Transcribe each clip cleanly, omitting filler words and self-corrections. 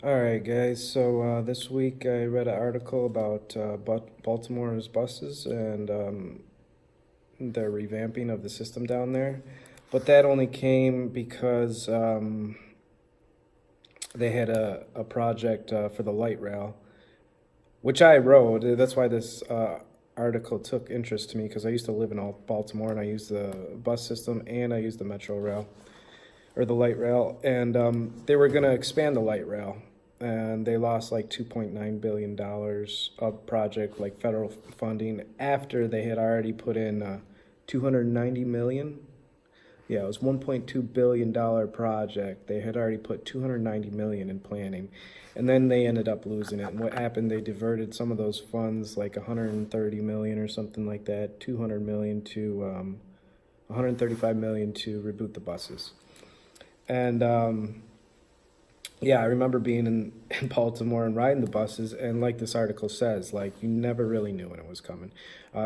All right, guys. So this week I read an article about Baltimore's buses and their revamping of the system down there. But that only came because they had a project for the light rail, which I wrote. That's why this article took interest to me because I used to live in Baltimore and I used the bus system and I used the metro rail or the light rail. And they were going to expand the light rail. And they lost like $2.9 billion of project, like federal funding, after they had already put in 290 million. Yeah, it was $1.2 billion project. They had already put 290 million in planning, and then they ended up losing it. And what happened? They diverted some of those funds, like 130 million or something like that, 200 million to 135 million to reboot the buses. And yeah, I remember being in Baltimore and riding the buses, and like this article says, like you never really knew when it was coming.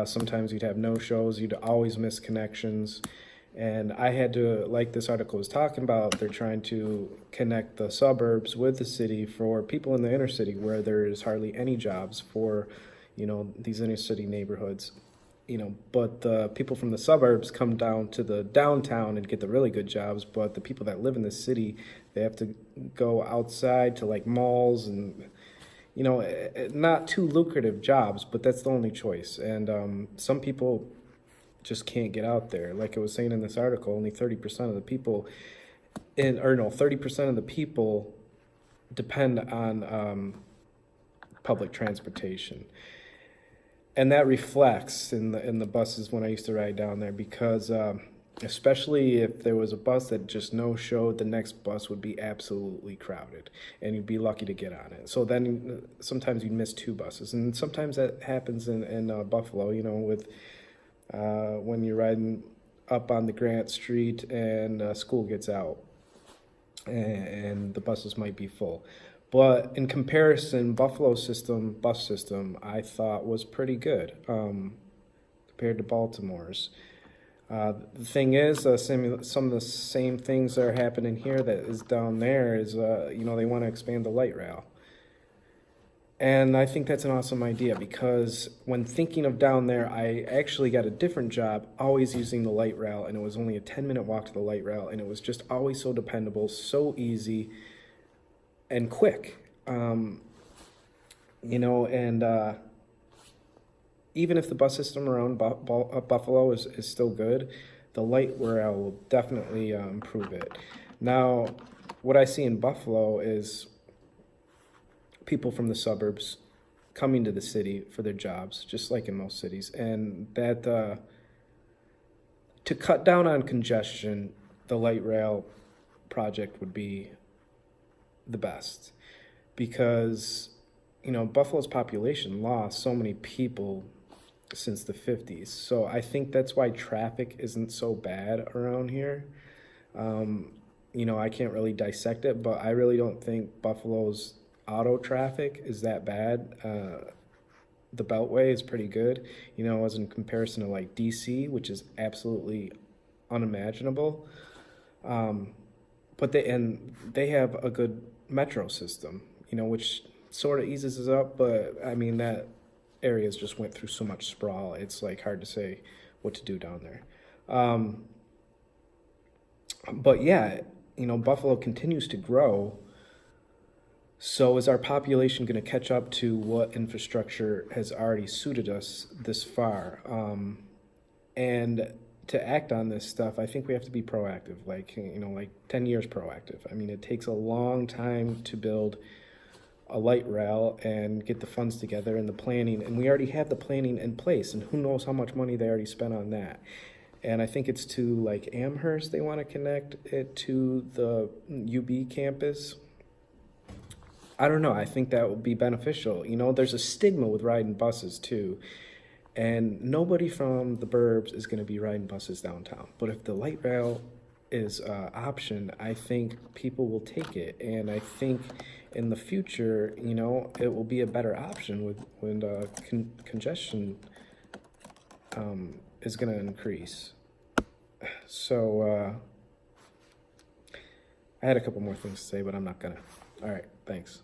Sometimes you'd have no shows, you'd always miss connections. And I had to, like this article was talking about, they're trying to connect the suburbs with the city for people in the inner city where there is hardly any jobs for, these inner city neighborhoods. But the people from the suburbs come down to the downtown and get the really good jobs, but the people that live in the city, they have to go outside to like malls and, not too lucrative jobs, but that's the only choice. And some people just can't get out there. Like it was saying in this article, only 30% of the people 30% of the people depend on public transportation. And that reflects in the buses when I used to ride down there because especially if there was a bus that just no showed, the next bus would be absolutely crowded and you'd be lucky to get on it. So then sometimes you'd miss two buses. And sometimes that happens in Buffalo, with when you're riding up on the Grant Street and school gets out and the buses might be full. But in comparison, Buffalo's bus system, I thought was pretty good compared to Baltimore's. The thing is, some of the same things that are happening here that is down there is, they want to expand the light rail. And I think that's an awesome idea because when thinking of down there, I actually got a different job always using the light rail, and it was only a 10-minute walk to the light rail, and it was just always so dependable, so easy, and quick. And even if the bus system around Buffalo is still good, the light rail will definitely improve it. Now, what I see in Buffalo is people from the suburbs coming to the city for their jobs, just like in most cities. And that to cut down on congestion, the light rail project would be the best because, Buffalo's population lost so many people since the 50s. So I think that's why traffic isn't so bad around here. I can't really dissect it, but I really don't think Buffalo's auto traffic is that bad. The Beltway is pretty good, as in comparison to like DC, which is absolutely unimaginable. But they have a good metro system, which sort of eases us up. But I mean that areas just went through so much sprawl. It's like hard to say what to do down there. But yeah, Buffalo continues to grow. So is our population going to catch up to what infrastructure has already suited us this far? And to act on this stuff, I think we have to be proactive, like 10 years proactive. I mean, it takes a long time to build a light rail and get the funds together and the planning. And we already have the planning in place, and who knows how much money they already spent on that. And I think it's to like Amherst, they want to connect it to the UB campus. I don't know. I think that would be beneficial. There's a stigma with riding buses too. And nobody from the burbs is going to be riding buses downtown. But if the light rail is an option, I think people will take it. And I think in the future, it will be a better option when congestion is going to increase. So I had a couple more things to say, but I'm not gonna. All right, thanks.